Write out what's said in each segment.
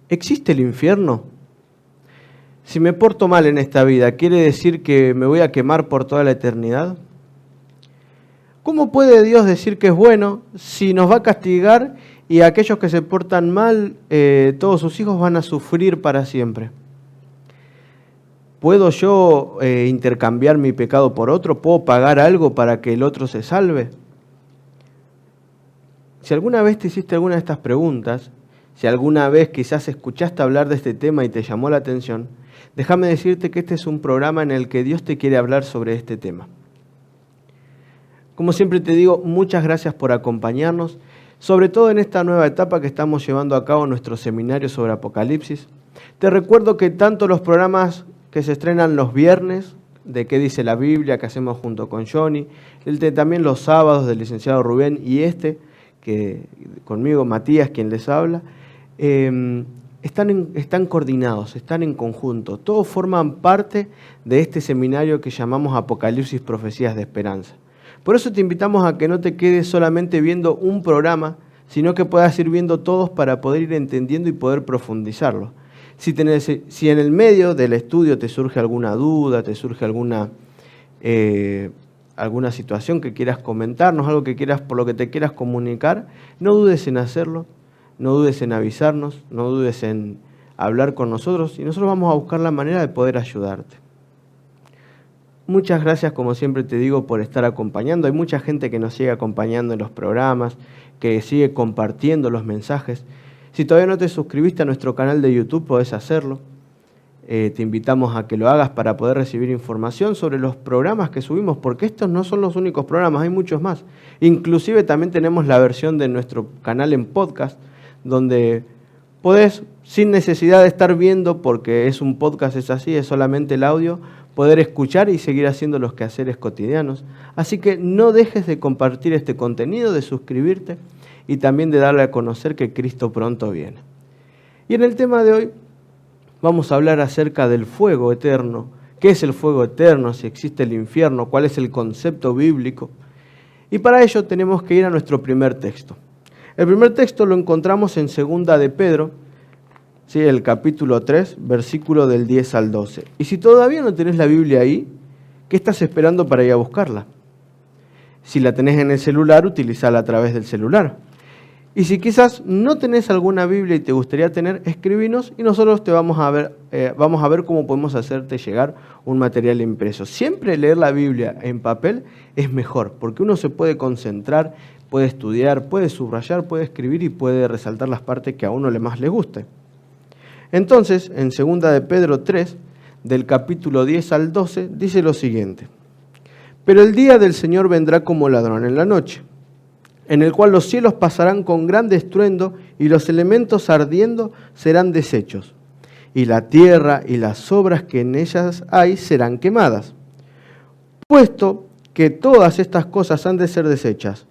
¿Existe el infierno? Si me porto mal en esta vida, ¿quiere decir que me voy a quemar por toda la eternidad? ¿Cómo puede Dios decir que es bueno si nos va a castigar y aquellos que se portan mal, todos sus hijos van a sufrir para siempre? ¿Puedo yo intercambiar mi pecado por otro? ¿Puedo pagar algo para que el otro se salve? Si alguna vez te hiciste alguna de estas preguntas, si alguna vez quizás escuchaste hablar de este tema y te llamó la atención, déjame decirte que este es un programa en el que Dios te quiere hablar sobre este tema. Como siempre te digo, muchas gracias por acompañarnos, sobre todo en esta nueva etapa que estamos llevando a cabo nuestro seminario sobre Apocalipsis. Te recuerdo que tanto los programas que se estrenan los viernes, de qué dice la Biblia, que hacemos junto con Johnny, también los sábados del licenciado Rubén y que conmigo, Matías, quien les habla, están coordinados, están en conjunto. Todos forman parte de este seminario que llamamos Apocalipsis, Profecías de Esperanza. Por eso te invitamos a que no te quedes solamente viendo un programa, sino que puedas ir viendo todos para poder ir entendiendo y poder profundizarlo. Si en el medio del estudio te surge alguna duda, te surge alguna situación que quieras comentarnos, algo que quieras, por lo que te quieras comunicar, no dudes en hacerlo, no dudes en avisarnos, no dudes en hablar con nosotros y nosotros vamos a buscar la manera de poder ayudarte. Muchas gracias, como siempre te digo, por estar acompañando. Hay mucha gente que nos sigue acompañando en los programas, que sigue compartiendo los mensajes. Si todavía no te suscribiste a nuestro canal de YouTube, podés hacerlo. Te invitamos a que lo hagas para poder recibir información sobre los programas que subimos, porque estos no son los únicos programas, hay muchos más. Inclusive también tenemos la versión de nuestro canal en podcast, donde podés, sin necesidad de estar viendo, porque es un podcast, es así, es solamente el audio, poder escuchar y seguir haciendo los quehaceres cotidianos. Así que no dejes de compartir este contenido, de suscribirte y también de darle a conocer que Cristo pronto viene. Y en el tema de hoy vamos a hablar acerca del fuego eterno. ¿Qué es el fuego eterno? Si existe el infierno, ¿cuál es el concepto bíblico? Y para ello tenemos que ir a nuestro primer texto. El primer texto lo encontramos en 2 de Pedro, ¿sí? El capítulo 3, versículo del 10 al 12. Y si todavía no tenés la Biblia ahí, ¿qué estás esperando para ir a buscarla? Si la tenés en el celular, utilízala a través del celular. Y si quizás no tenés alguna Biblia y te gustaría tener, escribinos y nosotros te vamos a ver cómo podemos hacerte llegar un material impreso. Siempre leer la Biblia en papel es mejor, porque uno se puede concentrar, puede estudiar, puede subrayar, puede escribir y puede resaltar las partes que a uno más le guste. Entonces, en 2 de Pedro 3, del capítulo 10 al 12, dice lo siguiente: Pero el día del Señor vendrá como ladrón en la noche, en el cual los cielos pasarán con grande estruendo y los elementos ardiendo serán deshechos, y la tierra y las obras que en ellas hay serán quemadas. Puesto que todas estas cosas han de ser deshechas,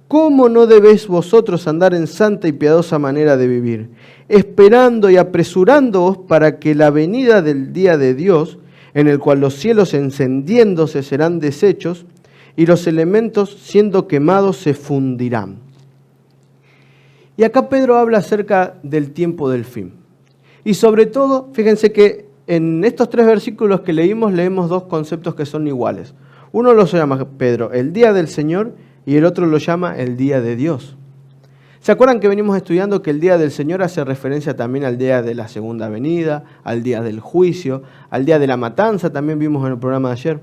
¿cómo no debéis vosotros andar en santa y piadosa manera de vivir, esperando y apresurándoos para que la venida del día de Dios, en el cual los cielos encendiéndose serán deshechos, y los elementos siendo quemados se fundirán? Y acá Pedro habla acerca del tiempo del fin. Y sobre todo, fíjense que en estos 3 versículos que leemos dos conceptos que son iguales. Uno lo llama Pedro el día del Señor y el otro lo llama el día de Dios. ¿Se acuerdan que venimos estudiando que el día del Señor hace referencia también al día de la segunda venida, al día del juicio, al día de la matanza? También vimos en el programa de ayer.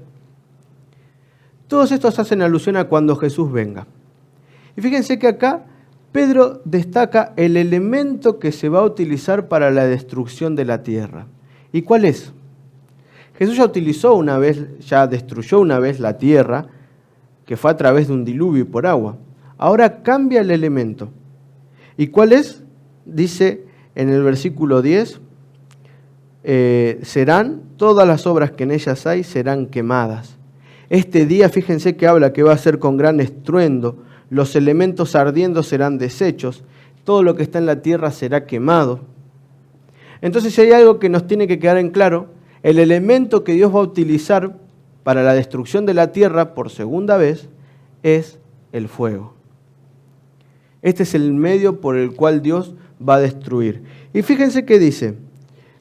Todos estos hacen alusión a cuando Jesús venga. Y fíjense que acá Pedro destaca el elemento que se va a utilizar para la destrucción de la tierra. ¿Y cuál es? Jesús ya destruyó una vez la tierra, que fue a través de un diluvio y por agua. Ahora cambia el elemento. ¿Y cuál es? Dice en el versículo 10, serán todas las obras que en ellas hay, serán quemadas. Este día, fíjense que habla que va a ser con gran estruendo, los elementos ardiendo serán deshechos, todo lo que está en la tierra será quemado. Entonces, si hay algo que nos tiene que quedar en claro, el elemento que Dios va a utilizar para la destrucción de la tierra por segunda vez es el fuego. Este es el medio por el cual Dios va a destruir. Y fíjense que dice,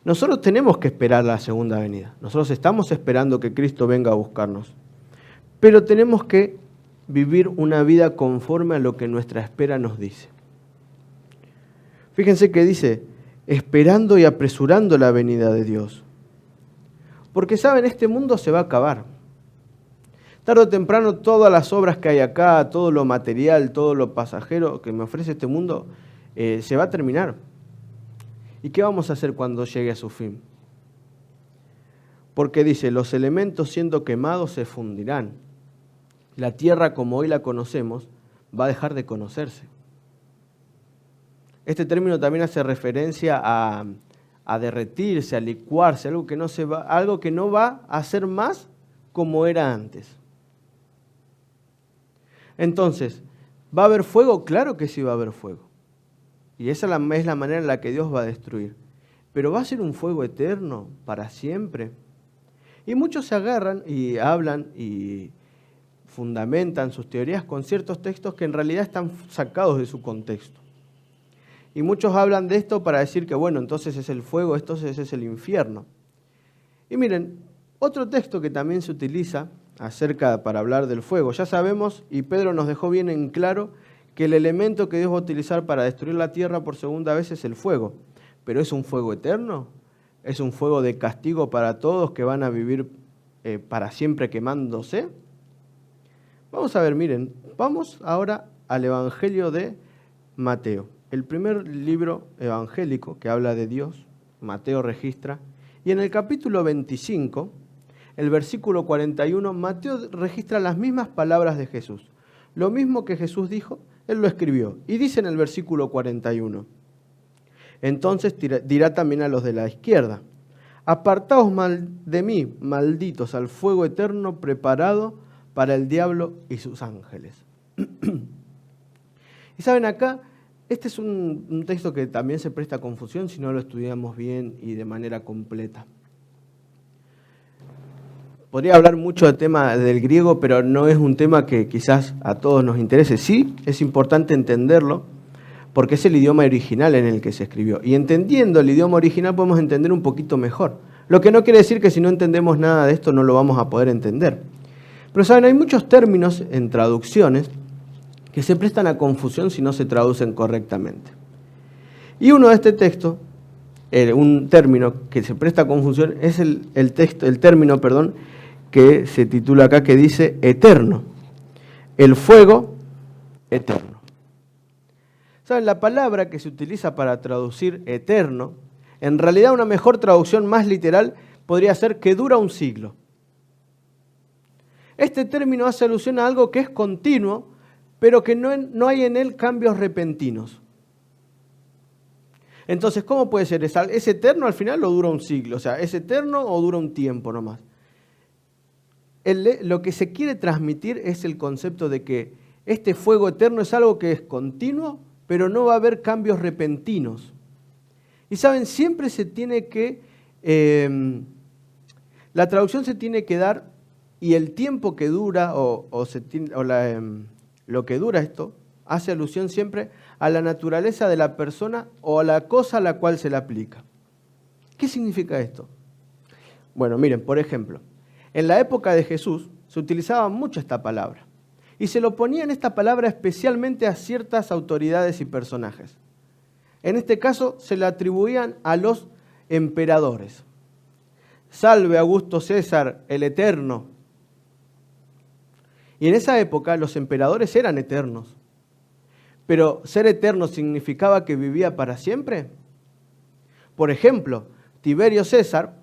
nosotros tenemos que esperar la segunda venida. Nosotros estamos esperando que Cristo venga a buscarnos. Pero tenemos que vivir una vida conforme a lo que nuestra espera nos dice. Fíjense que dice, esperando y apresurando la venida de Dios. Porque saben, este mundo se va a acabar. Tarde o temprano todas las obras que hay acá, todo lo material, todo lo pasajero que me ofrece este mundo, se va a terminar. ¿Y qué vamos a hacer cuando llegue a su fin? Porque dice, los elementos siendo quemados se fundirán. La tierra como hoy la conocemos va a dejar de conocerse. Este término también hace referencia a derretirse, a licuarse, algo que no va a ser más como era antes. Entonces, ¿va a haber fuego? Claro que sí va a haber fuego. Y esa es la manera en la que Dios va a destruir. Pero ¿va a ser un fuego eterno para siempre? Y muchos se agarran y hablan y fundamentan sus teorías con ciertos textos que en realidad están sacados de su contexto. Y muchos hablan de esto para decir que, bueno, entonces es el fuego, entonces es el infierno. Y miren, otro texto que también se utiliza para hablar del fuego. Ya sabemos, y Pedro nos dejó bien en claro, que el elemento que Dios va a utilizar para destruir la tierra por segunda vez es el fuego. ¿Pero es un fuego eterno? ¿Es un fuego de castigo para todos que van a vivir para siempre quemándose? Vamos a ver, miren, vamos ahora al Evangelio de Mateo. El primer libro evangélico que habla de Dios, Mateo registra, y en el capítulo 25, el versículo 41, Mateo registra las mismas palabras de Jesús. Lo mismo que Jesús dijo, él lo escribió. Y dice en el versículo 41, entonces dirá también a los de la izquierda, apartaos de mí, malditos, al fuego eterno preparado para el diablo y sus ángeles. Y saben, acá, este es un texto que también se presta a confusión si no lo estudiamos bien y de manera completa. Podría hablar mucho del tema del griego, pero no es un tema que quizás a todos nos interese. Sí, es importante entenderlo, porque es el idioma original en el que se escribió. Y entendiendo el idioma original podemos entender un poquito mejor. Lo que no quiere decir que si no entendemos nada de esto no lo vamos a poder entender. Pero saben, hay muchos términos en traducciones que se prestan a confusión si no se traducen correctamente. Y uno de este texto, un término que se presta a confusión, es el término que se titula acá, que dice eterno. El fuego eterno. ¿Saben? La palabra que se utiliza para traducir eterno, en realidad una mejor traducción más literal podría ser que dura un siglo. Este término hace alusión a algo que es continuo, pero que no hay en él cambios repentinos. Entonces, ¿cómo puede ser? ¿Es eterno al final o dura un siglo? O sea, ¿es eterno o dura un tiempo nomás? Lo que se quiere transmitir es el concepto de que este fuego eterno es algo que es continuo, pero no va a haber cambios repentinos. Y saben, siempre se tiene que, la traducción se tiene que dar, y el tiempo que dura, lo que dura esto, hace alusión siempre a la naturaleza de la persona o a la cosa a la cual se le aplica. ¿Qué significa esto? Bueno, miren, por ejemplo, en la época de Jesús se utilizaba mucho esta palabra. Y se lo ponían esta palabra especialmente a ciertas autoridades y personajes. En este caso se le atribuían a los emperadores. Salve Augusto César, el eterno. Y en esa época los emperadores eran eternos. Pero ¿ser eterno significaba que vivía para siempre? Por ejemplo, Tiberio César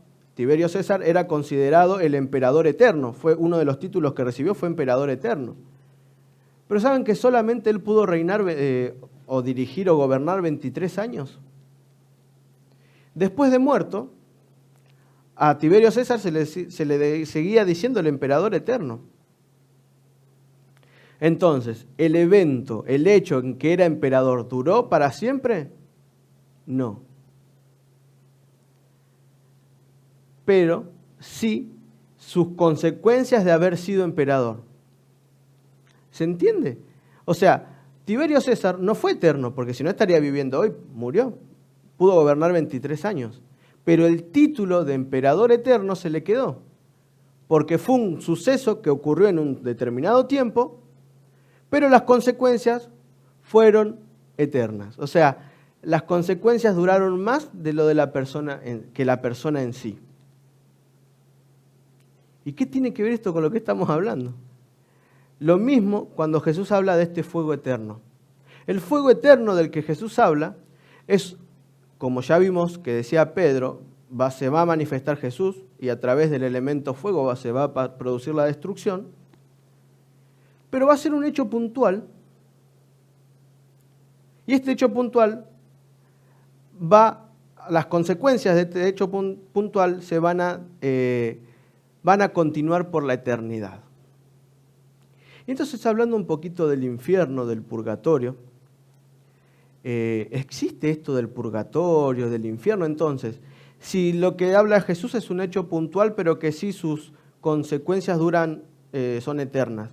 era considerado el emperador eterno. Fue uno de los títulos que recibió, fue emperador eterno. Pero ¿saben que solamente él pudo reinar o dirigir o gobernar 23 años? Después de muerto, a Tiberio César se le seguía diciendo el emperador eterno. Entonces, ¿el hecho en que era emperador, duró para siempre? No. Pero sí sus consecuencias de haber sido emperador. ¿Se entiende? O sea, Tiberio César no fue eterno, porque si no estaría viviendo hoy, murió. pudo gobernar 23 años, pero el título de emperador eterno se le quedó, porque fue un suceso que ocurrió en un determinado tiempo, pero las consecuencias fueron eternas. O sea, las consecuencias duraron más de lo de la persona que la persona en sí. ¿Y qué tiene que ver esto con lo que estamos hablando? Lo mismo cuando Jesús habla de este fuego eterno. El fuego eterno del que Jesús habla es, como ya vimos que decía Pedro, se va a manifestar Jesús y a través del elemento fuego se va a producir la destrucción, pero va a ser un hecho puntual. Y este hecho puntual las consecuencias de este hecho puntual se van a continuar por la eternidad. Y entonces, hablando un poquito del infierno, del purgatorio, ¿existe esto del purgatorio, del infierno? Entonces, si lo que habla Jesús es un hecho puntual, pero que sí sus consecuencias son eternas,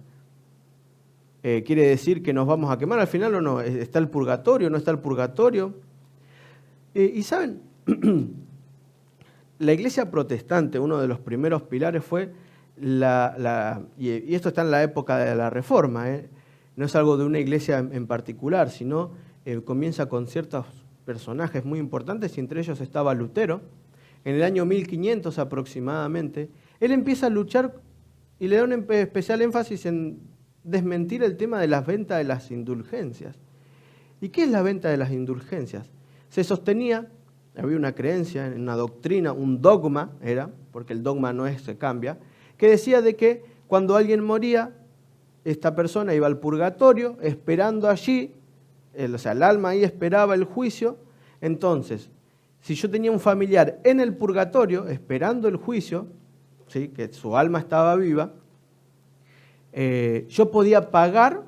¿quiere decir que nos vamos a quemar al final o no? ¿Está el purgatorio? ¿No está el purgatorio? Y saben, la iglesia protestante, uno de los primeros pilares fue y esto está en la época de la Reforma, no es algo de una iglesia en particular, sino comienza con ciertos personajes muy importantes, y entre ellos estaba Lutero. En el año 1500 aproximadamente, él empieza a luchar y le da un especial énfasis en desmentir el tema de las ventas de las indulgencias. ¿Y qué es la venta de las indulgencias? Se sostenía, había una creencia, una doctrina, un dogma era, porque el dogma se cambia, que decía de que cuando alguien moría, esta persona iba al purgatorio esperando allí, o sea, el alma ahí esperaba el juicio. Entonces, si yo tenía un familiar en el purgatorio esperando el juicio, ¿sí?, que su alma estaba viva, yo podía pagar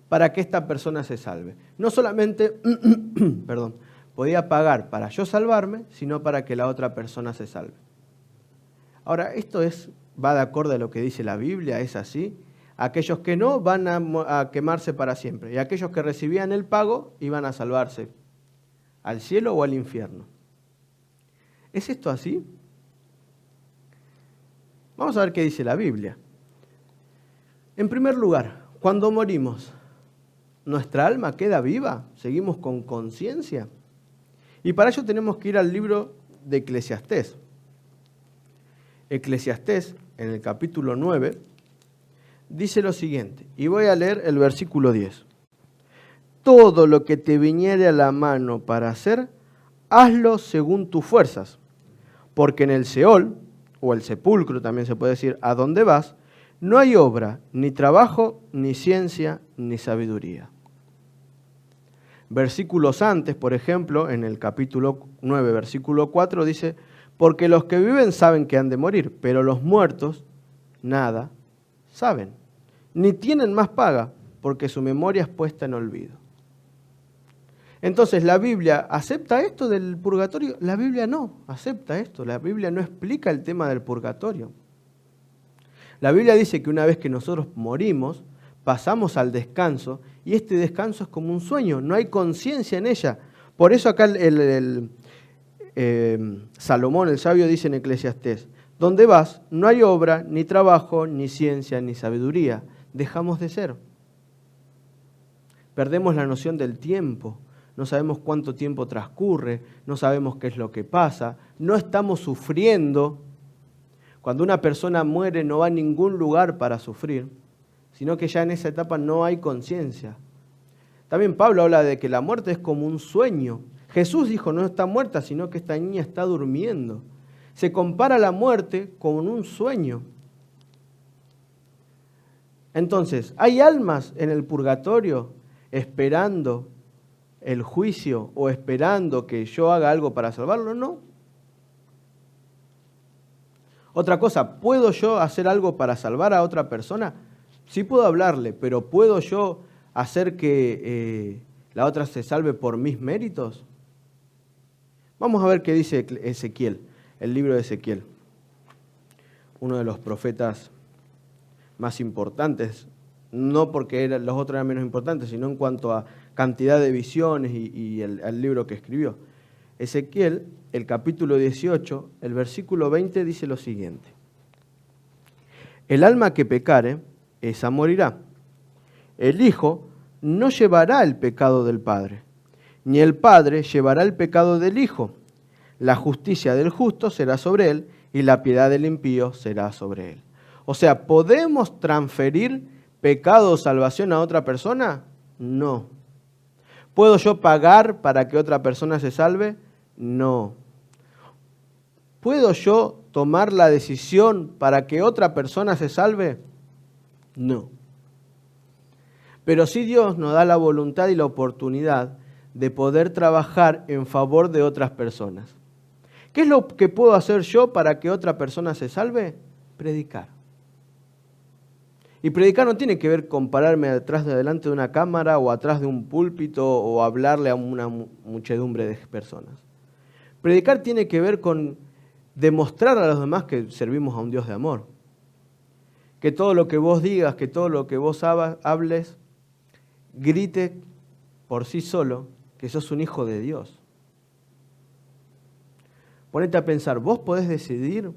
para que esta persona se salve. No solamente, perdón, podía pagar para yo salvarme, sino para que la otra persona se salve. Ahora, esto va de acuerdo a lo que dice la Biblia, es así. Aquellos que no van a quemarse para siempre, y aquellos que recibían el pago iban a salvarse al cielo o al infierno. ¿Es esto así? Vamos a ver qué dice la Biblia. En primer lugar, cuando morimos, ¿nuestra alma queda viva? ¿Seguimos con conciencia? Y para ello tenemos que ir al libro de Eclesiastés. Eclesiastés, en el capítulo 9, dice lo siguiente, y voy a leer el versículo 10. Todo lo que te viniere a la mano para hacer, hazlo según tus fuerzas, porque en el Seol, o el sepulcro también se puede decir, a donde vas, no hay obra, ni trabajo, ni ciencia, ni sabiduría. Versículos antes, por ejemplo, en el capítulo 9, versículo 4, dice, porque los que viven saben que han de morir, pero los muertos nada saben, ni tienen más paga, porque su memoria es puesta en olvido. Entonces, ¿la Biblia acepta esto del purgatorio? La Biblia no acepta esto, la Biblia no explica el tema del purgatorio. La Biblia dice que una vez que nosotros morimos, pasamos al descanso, y este descanso es como un sueño, no hay conciencia en ella. Por eso acá Salomón, el sabio, dice en Eclesiastés, donde vas no hay obra, ni trabajo, ni ciencia, ni sabiduría. Dejamos de ser. Perdemos la noción del tiempo. No sabemos cuánto tiempo transcurre, no sabemos qué es lo que pasa, no estamos sufriendo. Cuando una persona muere no va a ningún lugar para sufrir, sino que ya en esa etapa no hay conciencia. También Pablo habla de que la muerte es como un sueño. Jesús dijo, no está muerta, sino que esta niña está durmiendo. Se compara la muerte con un sueño. Entonces, ¿hay almas en el purgatorio esperando el juicio o esperando que yo haga algo para salvarlo? No. Otra cosa, ¿puedo yo hacer algo para salvar a otra persona? Sí puedo hablarle, pero ¿puedo yo hacer que la otra se salve por mis méritos? Vamos a ver qué dice Ezequiel, el libro de Ezequiel, uno de los profetas más importantes, no porque los otros eran menos importantes, sino en cuanto a cantidad de visiones y el libro que escribió. Ezequiel, el capítulo 18, el versículo 20 dice lo siguiente. El alma que pecare, esa morirá. El Hijo no llevará el pecado del Padre, ni el Padre llevará el pecado del Hijo. La justicia del justo será sobre él, y la piedad del impío será sobre él. O sea, ¿podemos transferir pecado o salvación a otra persona? No. ¿Puedo yo pagar para que otra persona se salve? No. ¿Puedo yo tomar la decisión para que otra persona se salve? No. Pero sí Dios nos da la voluntad y la oportunidad de poder trabajar en favor de otras personas. ¿Qué es lo que puedo hacer yo para que otra persona se salve? Predicar. Y predicar no tiene que ver con pararme atrás de delante de una cámara o atrás de un púlpito o hablarle a una muchedumbre de personas. Predicar tiene que ver con demostrar a los demás que servimos a un Dios de amor. Que todo lo que vos digas, que todo lo que vos hables, grite por sí solo que sos un hijo de Dios. Ponete a pensar, ¿vos podés decidir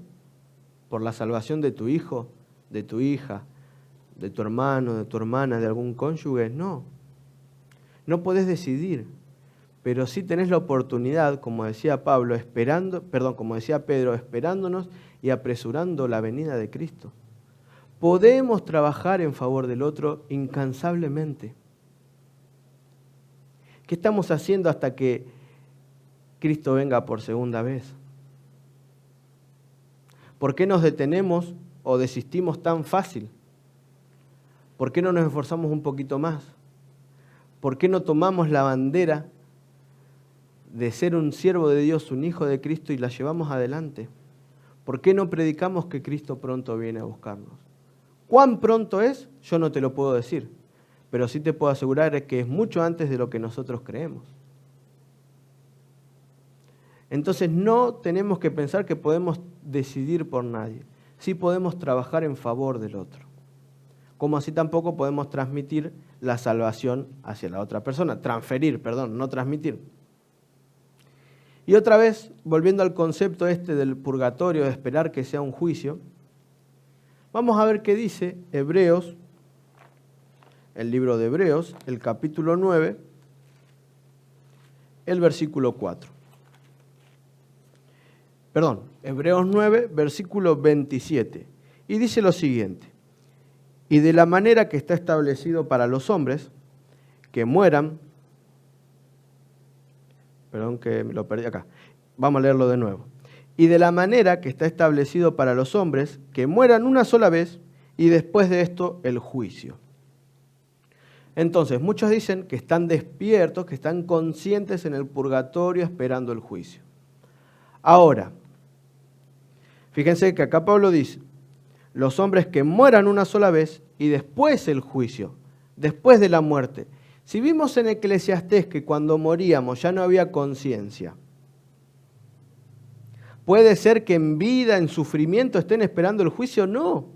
por la salvación de tu hijo, de tu hija, de tu hermano, de tu hermana, de algún cónyuge? No. No podés decidir, pero sí tenés la oportunidad, como decía Pedro, esperándonos y apresurando la venida de Cristo. Podemos trabajar en favor del otro incansablemente. ¿Qué estamos haciendo hasta que Cristo venga por segunda vez? ¿Por qué nos detenemos o desistimos tan fácil? ¿Por qué no nos esforzamos un poquito más? ¿Por qué no tomamos la bandera de ser un siervo de Dios, un hijo de Cristo, y la llevamos adelante? ¿Por qué no predicamos que Cristo pronto viene a buscarnos? ¿Cuán pronto es? Yo no te lo puedo decir, pero sí te puedo asegurar que es mucho antes de lo que nosotros creemos. Entonces no tenemos que pensar que podemos decidir por nadie. Sí podemos trabajar en favor del otro. Como así tampoco podemos transmitir la salvación hacia la otra persona. No transmitir. Y otra vez, volviendo al concepto del purgatorio, de esperar que sea un juicio, vamos a ver qué dice Hebreos, el libro de Hebreos, el capítulo 9, el versículo 4. Hebreos 9, versículo 27. Y dice lo siguiente: y de la manera que está establecido para los hombres, que mueran, que me lo perdí acá, vamos a leerlo de nuevo. Y de la manera que está establecido para los hombres, que mueran una sola vez, y después de esto el juicio. Entonces, muchos dicen que están despiertos, que están conscientes en el purgatorio esperando el juicio. Ahora, fíjense que acá Pablo dice, los hombres que mueran una sola vez y después el juicio, después de la muerte. Si vimos en Eclesiastés que cuando moríamos ya no había conciencia, ¿puede ser que en vida, en sufrimiento, estén esperando el juicio? No.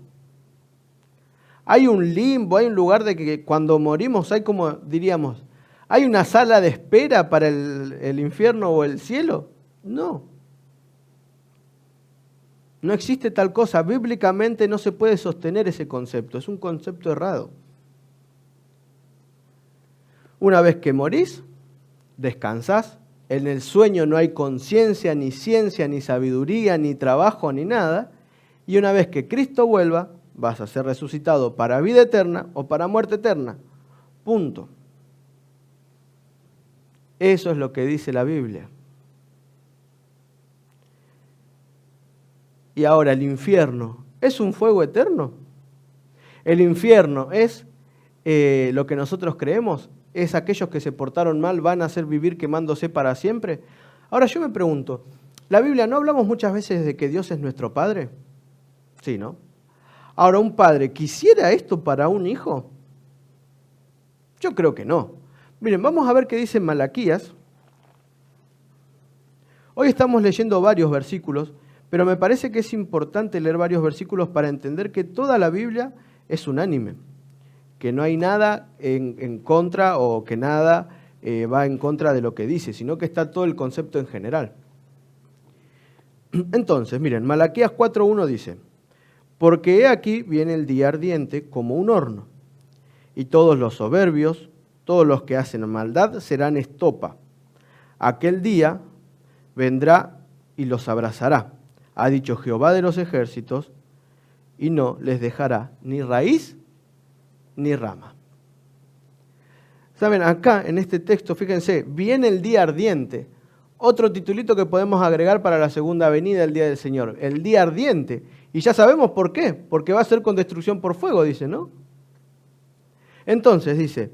Hay un limbo, hay un lugar de que cuando morimos hay como, diríamos, ¿hay una sala de espera para el infierno o el cielo? No. No existe tal cosa. Bíblicamente no se puede sostener ese concepto. Es un concepto errado. Una vez que morís, descansás. En el sueño no hay conciencia, ni ciencia, ni sabiduría, ni trabajo, ni nada. Y una vez que Cristo vuelva, vas a ser resucitado para vida eterna o para muerte eterna. Punto. Eso es lo que dice la Biblia. Y ahora, ¿el infierno es un fuego eterno? ¿El infierno es lo que nosotros creemos? ¿Es aquellos que se portaron mal van a hacer vivir quemándose para siempre? Ahora yo me pregunto, ¿la Biblia no hablamos muchas veces de que Dios es nuestro Padre? Sí, ¿no? Ahora, ¿un padre quisiera esto para un hijo? Yo creo que no. Miren, vamos a ver qué dice Malaquías. Hoy estamos leyendo varios versículos, pero me parece que es importante leer varios versículos para entender que toda la Biblia es unánime, que no hay nada en contra o que nada va en contra de lo que dice, sino que está todo el concepto en general. Entonces, miren, Malaquías 4:1 dice: porque he aquí viene el día ardiente como un horno, y todos los soberbios, todos los que hacen maldad serán estopa. Aquel día vendrá y los abrazará, ha dicho Jehová de los ejércitos, y no les dejará ni raíz ni rama. Saben, acá en este texto, fíjense, viene el día ardiente. Otro titulito que podemos agregar para la segunda venida del día del Señor, el día ardiente. Y ya sabemos por qué, porque va a ser con destrucción por fuego, dice, ¿no? Entonces dice,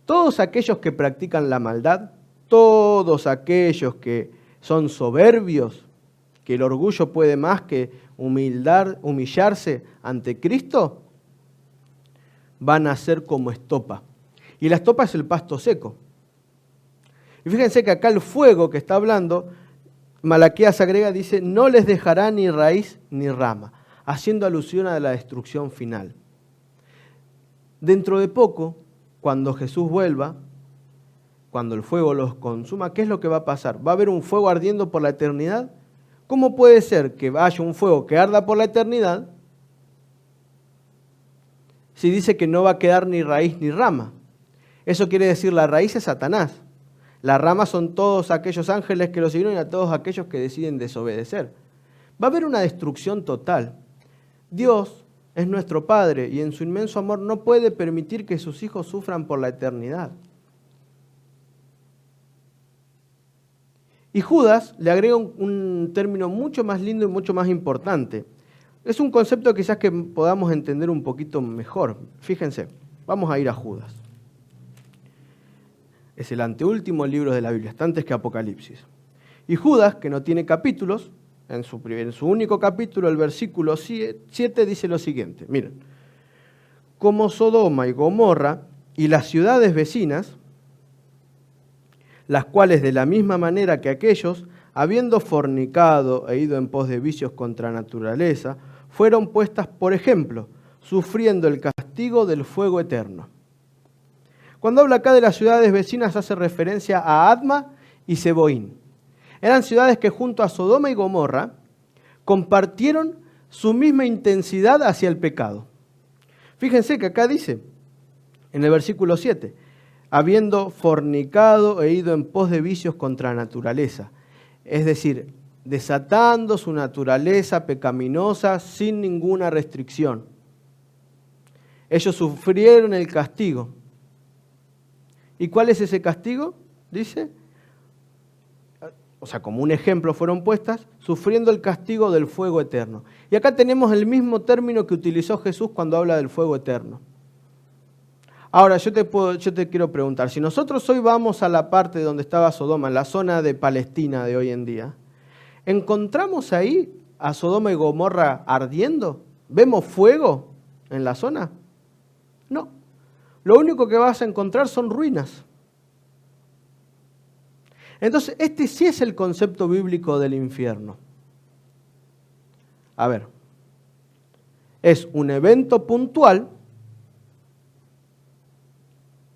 todos aquellos que practican la maldad, todos aquellos que son soberbios, que el orgullo puede más que humillarse ante Cristo, van a ser como estopa. Y la estopa es el pasto seco. Y fíjense que acá el fuego que está hablando, Malaquías agrega, dice, no les dejará ni raíz ni rama, haciendo alusión a la destrucción final. Dentro de poco, cuando Jesús vuelva, cuando el fuego los consuma, ¿qué es lo que va a pasar? ¿Va a haber un fuego ardiendo por la eternidad? ¿Cómo puede ser que haya un fuego que arda por la eternidad si dice que no va a quedar ni raíz ni rama? Eso quiere decir, la raíz es Satanás. Las ramas son todos aquellos ángeles que lo siguieron y a todos aquellos que deciden desobedecer. Va a haber una destrucción total. Dios es nuestro Padre y en su inmenso amor no puede permitir que sus hijos sufran por la eternidad. Y Judas le agrega un término mucho más lindo y mucho más importante. Es un concepto quizás que podamos entender un poquito mejor. Fíjense, vamos a ir a Judas. Es el anteúltimo libro de la Biblia, está antes que Apocalipsis. Y Judas, que no tiene capítulos, en su único capítulo, el versículo 7 dice lo siguiente. Miren, como Sodoma y Gomorra y las ciudades vecinas, las cuales de la misma manera que aquellos, habiendo fornicado e ido en pos de vicios contra naturaleza, fueron puestas por ejemplo, sufriendo el castigo del fuego eterno. Cuando habla acá de las ciudades vecinas hace referencia a Adma y Zeboín. Eran ciudades que junto a Sodoma y Gomorra compartieron su misma intensidad hacia el pecado. Fíjense que acá dice, en el versículo 7, habiendo fornicado e ido en pos de vicios contra naturaleza. Es decir, desatando su naturaleza pecaminosa sin ninguna restricción. Ellos sufrieron el castigo. ¿Y cuál es ese castigo? Dice, o sea, como un ejemplo fueron puestas, sufriendo el castigo del fuego eterno. Y acá tenemos el mismo término que utilizó Jesús cuando habla del fuego eterno. Ahora, yo te quiero preguntar, si nosotros hoy vamos a la parte donde estaba Sodoma, en la zona de Palestina de hoy en día, ¿encontramos ahí a Sodoma y Gomorra ardiendo? ¿Vemos fuego en la zona? No. Lo único que vas a encontrar son ruinas. Entonces, este sí es el concepto bíblico del infierno. A ver, es un evento puntual.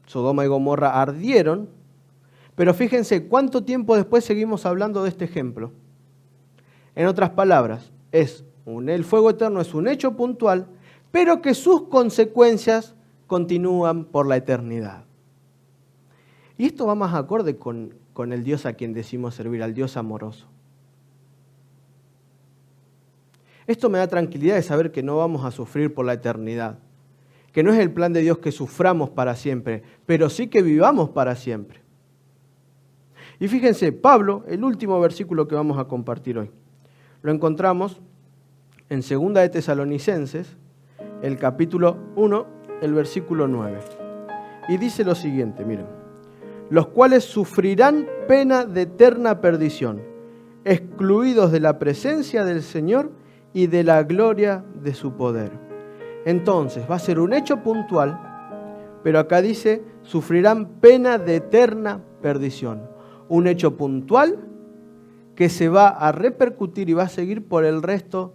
Sodoma y Gomorra ardieron, pero fíjense cuánto tiempo después seguimos hablando de este ejemplo. En otras palabras, el fuego eterno es un hecho puntual, pero que sus consecuencias continúan por la eternidad. Y esto va más acorde con el Dios a quien decimos servir, al Dios amoroso. Esto me da tranquilidad de saber que no vamos a sufrir por la eternidad, que no es el plan de Dios que suframos para siempre, pero sí que vivamos para siempre. Y fíjense, Pablo, el último versículo que vamos a compartir hoy, lo encontramos en 2 de Tesalonicenses, el capítulo 1, el versículo 9. Y dice lo siguiente, miren, los cuales sufrirán pena de eterna perdición, excluidos de la presencia del Señor y de la gloria de su poder. Entonces, va a ser un hecho puntual, pero acá dice, sufrirán pena de eterna perdición. Un hecho puntual que se va a repercutir y va a seguir por el resto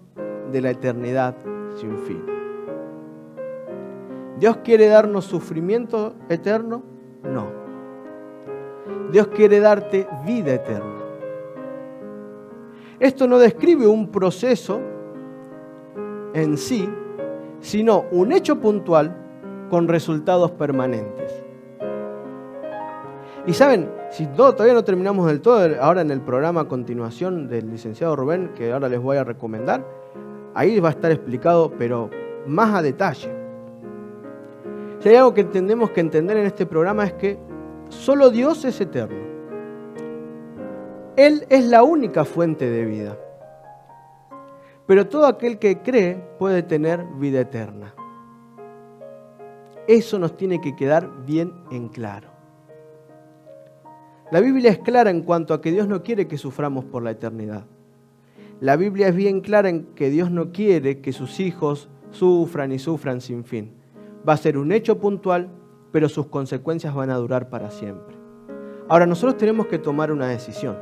de la eternidad sin fin. ¿Dios quiere darnos sufrimiento eterno? No. Dios quiere darte vida eterna. Esto no describe un proceso en sí, sino un hecho puntual con resultados permanentes. Y saben, si todavía no terminamos del todo, ahora en el programa a continuación del licenciado Rubén, que ahora les voy a recomendar, ahí va a estar explicado, pero más a detalle. Si hay algo que tenemos que entender en este programa es que solo Dios es eterno. Él es la única fuente de vida. Pero todo aquel que cree puede tener vida eterna. Eso nos tiene que quedar bien en claro. La Biblia es clara en cuanto a que Dios no quiere que suframos por la eternidad. La Biblia es bien clara en que Dios no quiere que sus hijos sufran y sufran sin fin. Va a ser un hecho puntual, pero sus consecuencias van a durar para siempre. Ahora, nosotros tenemos que tomar una decisión.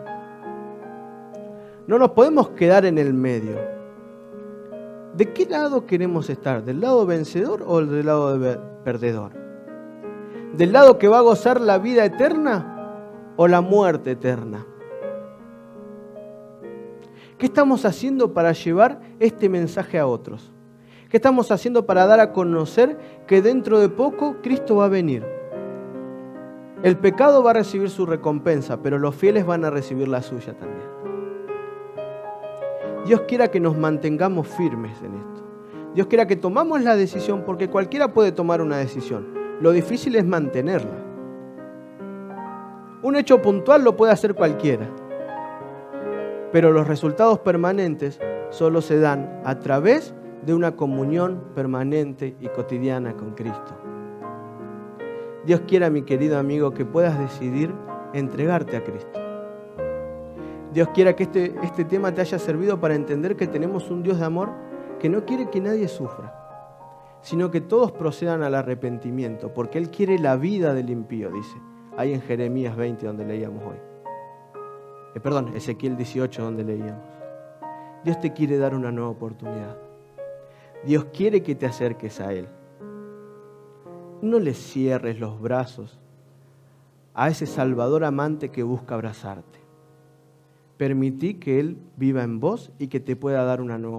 No nos podemos quedar en el medio. ¿De qué lado queremos estar? ¿Del lado vencedor o del lado perdedor? ¿Del lado que va a gozar la vida eterna o la muerte eterna? ¿Qué estamos haciendo para llevar este mensaje a otros? ¿Qué estamos haciendo para dar a conocer que dentro de poco Cristo va a venir? El pecado va a recibir su recompensa, pero los fieles van a recibir la suya también. Dios quiera que nos mantengamos firmes en esto. Dios quiera que tomamos la decisión, porque cualquiera puede tomar una decisión. Lo difícil es mantenerla. Un hecho puntual lo puede hacer cualquiera, pero los resultados permanentes solo se dan a través de una comunión permanente y cotidiana con Cristo. Dios quiera, mi querido amigo, que puedas decidir entregarte a Cristo. Dios quiera que este tema te haya servido para entender que tenemos un Dios de amor que no quiere que nadie sufra, sino que todos procedan al arrepentimiento, porque Él quiere la vida del impío, dice, ahí en Jeremías 20, donde leíamos hoy. Ezequiel 18, donde leíamos. Dios te quiere dar una nueva oportunidad. Dios quiere que te acerques a Él. No le cierres los brazos a ese Salvador amante que busca abrazarte. Permití que Él viva en vos y que te pueda dar una nueva oportunidad.